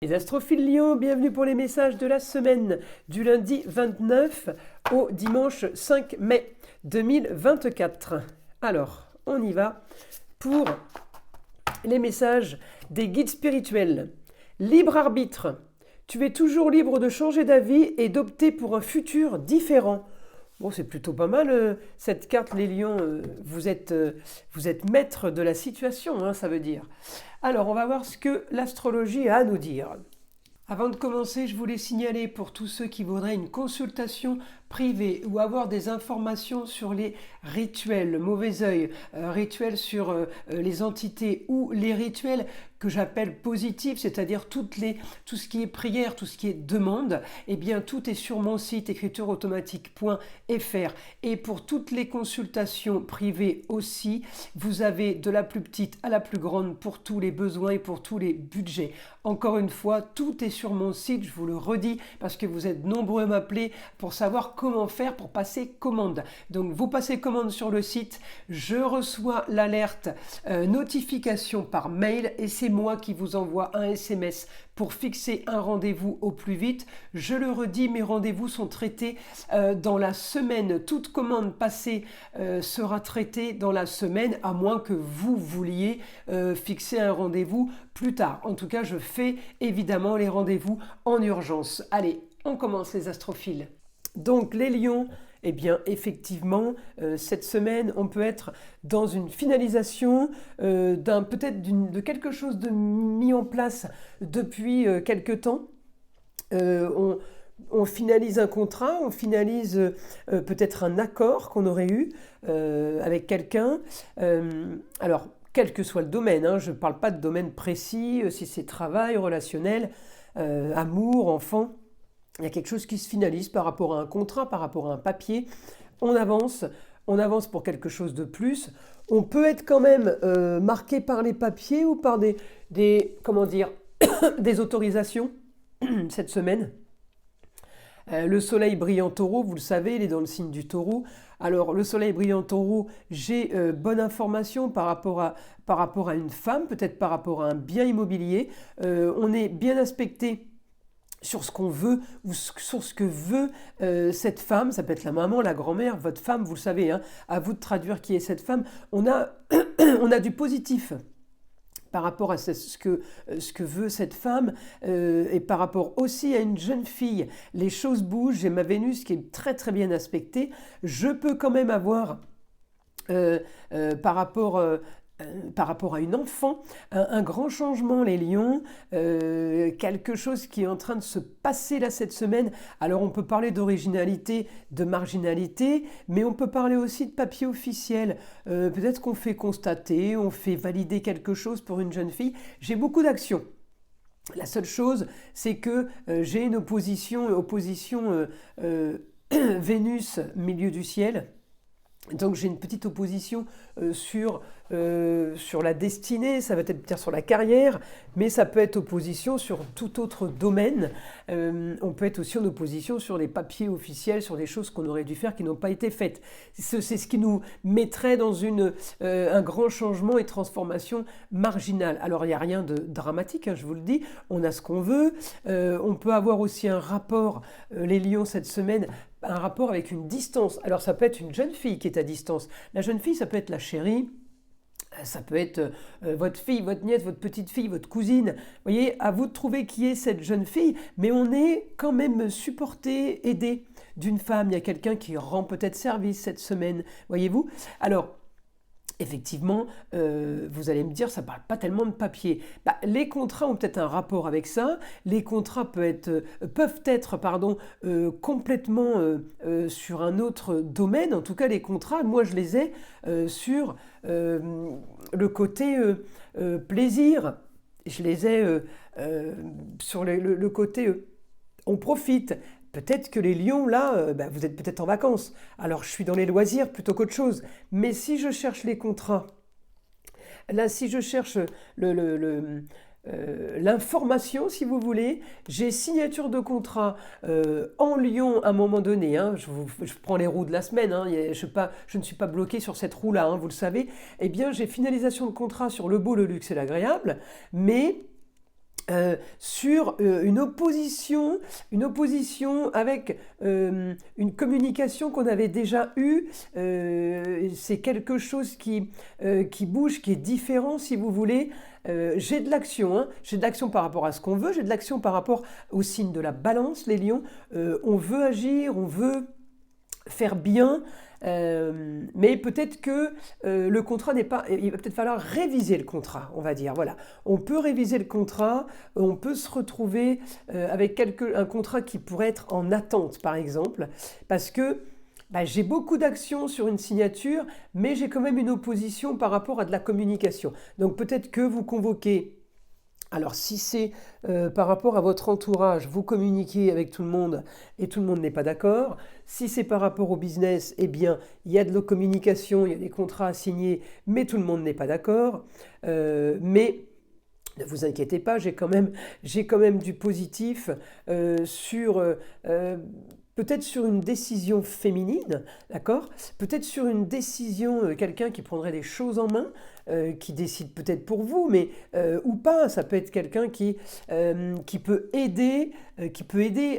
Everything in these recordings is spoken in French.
Les astrophiles Lion, bienvenue pour les messages de la semaine du lundi 29 au dimanche 5 mai 2024. Alors, on y va pour les messages des guides spirituels. Libre arbitre, tu es toujours libre de changer d'avis et d'opter pour un futur différent. Bon, c'est plutôt pas mal cette carte, les lions. Vous êtes maître de la situation, hein, ça veut dire. Alors, on va voir ce que l'astrologie a à nous dire. Avant de commencer, je voulais signaler pour tous ceux qui voudraient une consultation privée ou avoir des informations sur les rituels, le mauvais œil, rituels sur les entités ou les rituels que j'appelle positifs, c'est-à-dire tout ce qui est prière, tout ce qui est demande, eh bien tout est sur mon site écritureautomatique.fr. Et pour toutes les consultations privées aussi, vous avez de la plus petite à la plus grande pour tous les besoins et pour tous les budgets. Encore une fois, tout est sur mon site, je vous le redis, parce que vous êtes nombreux à m'appeler pour savoir comment faire pour passer commande. Donc vous passez commande sur le site, je reçois l'alerte notification par mail et c'est moi qui vous envoie un SMS pour fixer un rendez-vous au plus vite. Je le redis, mes rendez-vous sont traités dans la semaine. Toute commande passée sera traitée dans la semaine, à moins que vous vouliez fixer un rendez-vous plus tard. En tout cas, je fais évidemment les rendez-vous en urgence. Allez, on commence les astrophiles. Donc les lions, eh bien effectivement, cette semaine, on peut être dans une finalisation de quelque chose de mis en place depuis quelque temps. On finalise un contrat, on finalise peut-être un accord qu'on aurait eu avec quelqu'un. Alors, quel que soit le domaine, hein, je ne parle pas de domaine précis, si c'est travail, relationnel, amour, enfant. Il y a quelque chose qui se finalise par rapport à un contrat, par rapport à un papier. On avance pour quelque chose de plus. On peut être quand même marqué par les papiers ou par des autorisations cette semaine. Le soleil brille en taureau, vous le savez, il est dans le signe du taureau. Alors le soleil brille en taureau, j'ai bonne information par rapport à une femme, peut-être par rapport à un bien immobilier. On est bien aspecté sur ce qu'on veut ou sur ce que veut cette femme. Ça peut être la maman, la grand-mère, votre femme, vous le savez, hein, à vous de traduire qui est cette femme. On a du positif par rapport à ce que veut cette femme et par rapport aussi à une jeune fille. Les choses bougent, j'ai ma Vénus qui est très très bien aspectée. Je peux quand même avoir par rapport à une enfant, un grand changement, les lions, quelque chose qui est en train de se passer là cette semaine. Alors on peut parler d'originalité, de marginalité, mais on peut parler aussi de papier officiel. Peut-être qu'on fait constater, on fait valider quelque chose pour une jeune fille. J'ai beaucoup d'actions. La seule chose, c'est que j'ai une opposition Vénus, milieu du ciel. Donc j'ai une petite opposition sur la destinée, ça va être peut-être sur la carrière, mais ça peut être opposition sur tout autre domaine. On peut être aussi en opposition sur les papiers officiels, sur des choses qu'on aurait dû faire qui n'ont pas été faites. C'est ce qui nous mettrait dans un grand changement et transformation marginale. Alors il n'y a rien de dramatique, hein, je vous le dis, on a ce qu'on veut. On peut avoir aussi un rapport, les lions cette semaine, un rapport avec une distance. Alors ça peut être une jeune fille qui est à distance. La jeune fille, ça peut être la chérie, ça peut être votre fille, votre nièce, votre petite fille, votre cousine. Vous voyez, à vous de trouver qui est cette jeune fille, mais on est quand même supporté, aidé d'une femme. Il y a quelqu'un qui rend peut-être service cette semaine, voyez-vous. Alors, effectivement, vous allez me dire, ça ne parle pas tellement de papier. Les contrats ont peut-être un rapport avec ça. Les contrats peuvent être complètement sur un autre domaine. En tout cas, les contrats, moi, je les ai sur le côté plaisir. Je les ai sur le côté on profite. Peut-être que les lions, là, vous êtes peut-être en vacances. Alors, je suis dans les loisirs plutôt qu'autre chose. Mais si je cherche les contrats, là, si je cherche l'information, si vous voulez, j'ai signature de contrat en lion à un moment donné. Hein, je prends les roues de la semaine. Hein, je ne suis pas bloqué sur cette roue-là, hein, vous le savez. Eh bien, j'ai finalisation de contrat sur le beau, le luxe et l'agréable. Mais sur une opposition avec une communication qu'on avait déjà eue. C'est quelque chose qui bouge, qui est différent, si vous voulez. J'ai de l'action, hein. J'ai de l'action par rapport à ce qu'on veut, j'ai de l'action par rapport au signe de la balance, les lions. On veut agir, on veut faire bien, mais peut-être que le contrat n'est pas... Il va peut-être falloir réviser le contrat, on va dire. Voilà. On peut réviser le contrat, on peut se retrouver avec un contrat qui pourrait être en attente, par exemple, parce que j'ai beaucoup d'actions sur une signature, mais j'ai quand même une opposition par rapport à de la communication. Donc peut-être que vous convoquez... Alors si c'est par rapport à votre entourage, vous communiquez avec tout le monde et tout le monde n'est pas d'accord. Si c'est par rapport au business, eh bien il y a de la communication, il y a des contrats à signer, mais tout le monde n'est pas d'accord. Mais ne vous inquiétez pas, j'ai quand même du positif sur... peut-être sur une décision féminine, d'accord? Peut-être sur une décision, quelqu'un qui prendrait les choses en main, qui décide peut-être pour vous, mais ou pas. Ça peut être quelqu'un qui peut aider,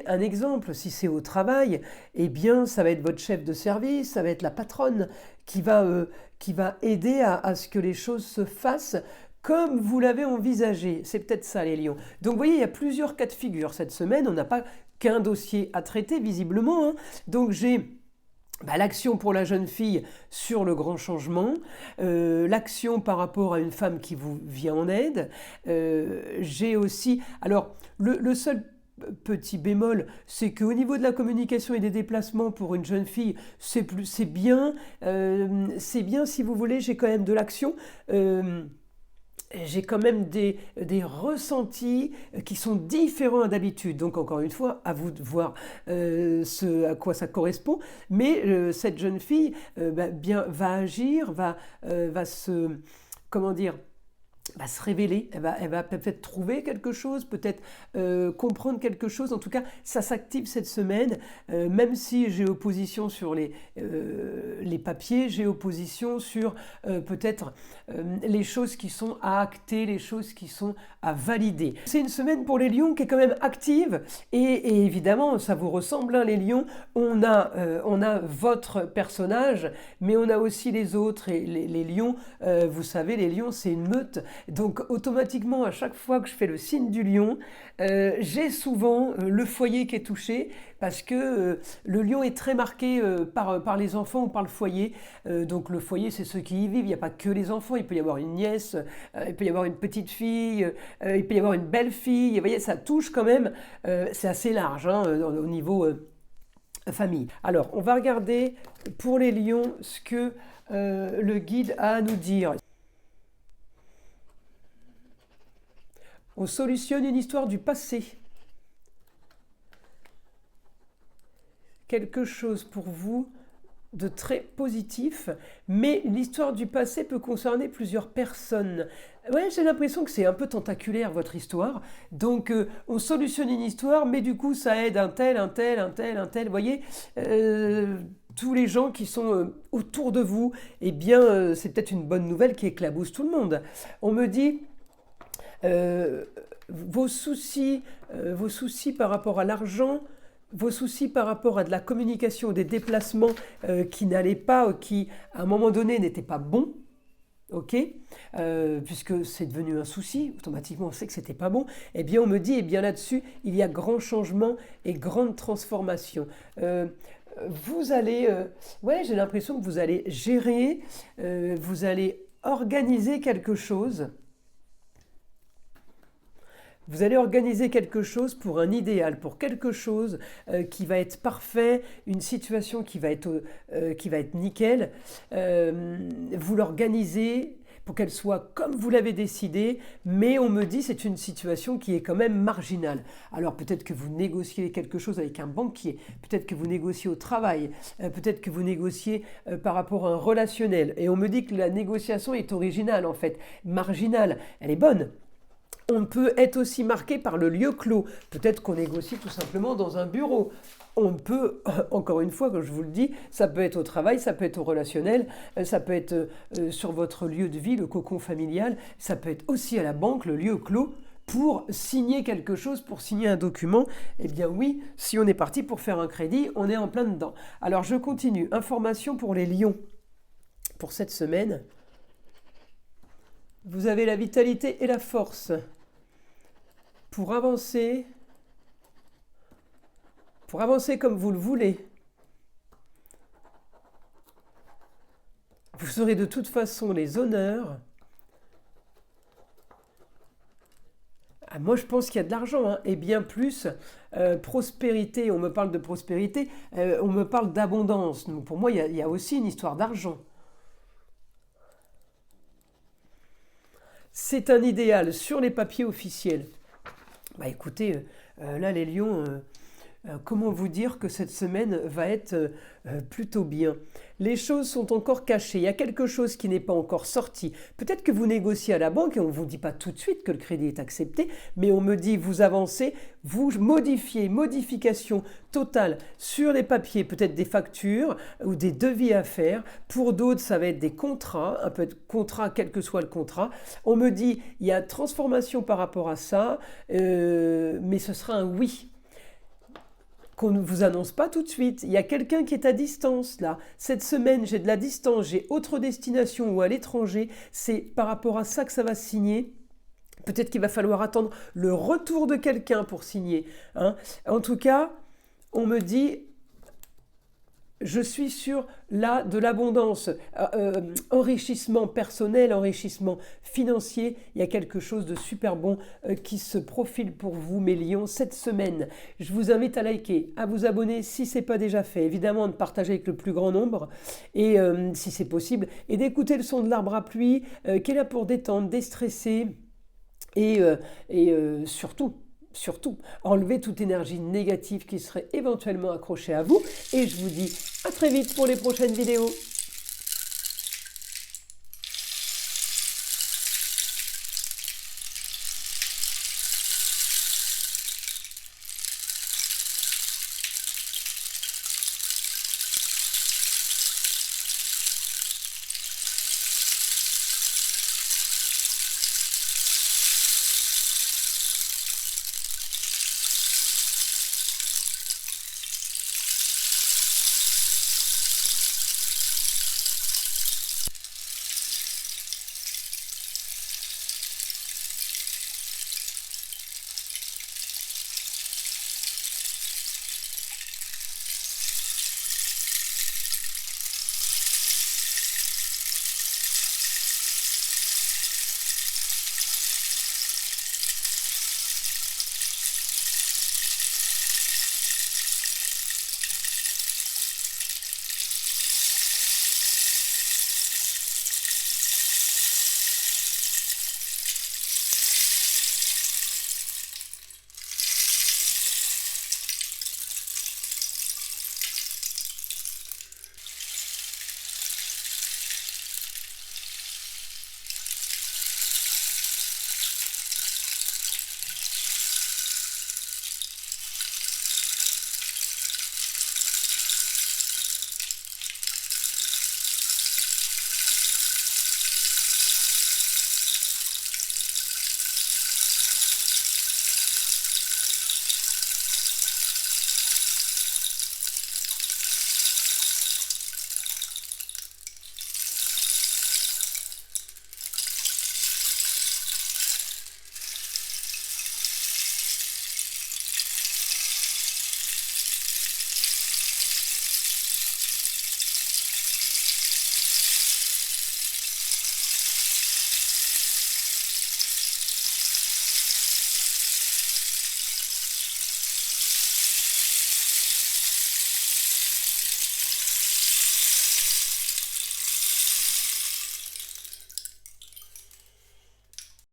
Un exemple, si c'est au travail, eh bien, ça va être votre chef de service, ça va être la patronne qui va aider à ce que les choses se fassent comme vous l'avez envisagé. C'est peut-être ça, les lions. Donc, vous voyez, il y a plusieurs cas de figure cette semaine. On n'a pas qu'un dossier à traiter, visiblement, hein. Donc, j'ai l'action pour la jeune fille sur le grand changement, l'action par rapport à une femme qui vous vient en aide. J'ai aussi... Alors, le seul petit bémol, c'est qu'au niveau de la communication et des déplacements pour une jeune fille, c'est bien. C'est bien, si vous voulez, j'ai quand même de l'action. J'ai quand même des ressentis qui sont différents d'habitude. Donc encore une fois, à vous de voir à quoi ça correspond. Mais cette jeune fille va agir, va se... Comment dire ? Va se révéler, elle va peut-être trouver quelque chose, peut-être comprendre quelque chose. En tout cas, ça s'active cette semaine, même si j'ai opposition sur les papiers, j'ai opposition sur peut-être les choses qui sont à acter, les choses qui sont à valider. C'est une semaine pour les lions qui est quand même active, et évidemment, ça vous ressemble, hein, les lions. On a votre personnage, mais on a aussi les autres, et les lions, vous savez, les lions, c'est une meute. Donc automatiquement, à chaque fois que je fais le signe du lion, j'ai souvent le foyer qui est touché, parce que le lion est très marqué par les enfants ou par le foyer. Donc le foyer, c'est ceux qui y vivent. Il n'y a pas que les enfants, il peut y avoir une nièce, il peut y avoir une petite fille, il peut y avoir une belle fille. Vous voyez, ça touche quand même, c'est assez large, hein, au niveau famille. Alors, on va regarder pour les lions ce que le guide a à nous dire. On solutionne une histoire du passé. Quelque chose pour vous de très positif, mais l'histoire du passé peut concerner plusieurs personnes. Ouais, j'ai l'impression que c'est un peu tentaculaire, votre histoire. Donc, on solutionne une histoire, mais du coup, ça aide un tel. Vous voyez, tous les gens qui sont autour de vous, eh bien, c'est peut-être une bonne nouvelle qui éclabousse tout le monde. On me dit... vos soucis par rapport à l'argent, vos soucis par rapport à de la communication, des déplacements qui n'allaient pas, qui à un moment donné n'étaient pas bons, ok, puisque c'est devenu un souci, automatiquement on sait que c'était pas bon, eh bien on me dit, eh bien là-dessus, il y a grand changement et grande transformation. Vous allez, j'ai l'impression que vous allez gérer, vous allez organiser quelque chose. Vous allez organiser quelque chose pour un idéal, pour quelque chose qui va être parfait, une situation qui va être nickel. Vous l'organisez pour qu'elle soit comme vous l'avez décidé, mais on me dit c'est une situation qui est quand même marginale. Alors peut-être que vous négociez quelque chose avec un banquier, peut-être que vous négociez au travail, peut-être que vous négociez par rapport à un relationnel. Et on me dit que la négociation est originale en fait, marginale, elle est bonne. On peut être aussi marqué par le lieu clos. Peut-être qu'on négocie tout simplement dans un bureau. On peut, encore une fois, comme je vous le dis, ça peut être au travail, ça peut être au relationnel, ça peut être sur votre lieu de vie, le cocon familial, ça peut être aussi à la banque, le lieu clos. pour signer quelque chose, pour signer un document. Eh bien oui, si on est parti pour faire un crédit, on est en plein dedans. Alors je continue. Information pour les lions. Pour cette semaine, vous avez la vitalité et la force pour avancer comme vous le voulez. Vous aurez de toute façon les honneurs. Ah, moi, je pense qu'il y a de l'argent, hein, et bien plus. Prospérité, on me parle de prospérité, on me parle d'abondance. Donc pour moi, il y a aussi une histoire d'argent. C'est un idéal sur les papiers officiels. Bah écoutez, là les lions, comment vous dire que cette semaine va être plutôt bien. Les choses sont encore cachées, il y a quelque chose qui n'est pas encore sorti. Peut-être que vous négociez à la banque et on ne vous dit pas tout de suite que le crédit est accepté, mais on me dit vous avancez, vous modifiez, modification totale sur les papiers, peut-être des factures ou des devis à faire. Pour d'autres, ça va être des contrats, un peu de contrat, quel que soit le contrat. On me dit il y a transformation par rapport à ça, mais ce sera un oui. Qu'on ne vous annonce pas tout de suite. Il y a quelqu'un qui est à distance là. Cette semaine, j'ai de la distance, j'ai autre destination ou à l'étranger. C'est par rapport à ça que ça va signer. Peut-être qu'il va falloir attendre le retour de quelqu'un pour signer, hein. En tout cas, on me dit... Je suis sur de l'abondance, enrichissement personnel, enrichissement financier. Il y a quelque chose de super bon qui se profile pour vous, mes lions, cette semaine. Je vous invite à liker, à vous abonner si ce n'est pas déjà fait. Évidemment, de partager avec le plus grand nombre, et si c'est possible, et d'écouter le son de l'arbre à pluie, qui est là pour détendre, déstresser, et surtout, enlever toute énergie négative qui serait éventuellement accrochée à vous. Et je vous dis à très vite pour les prochaines vidéos.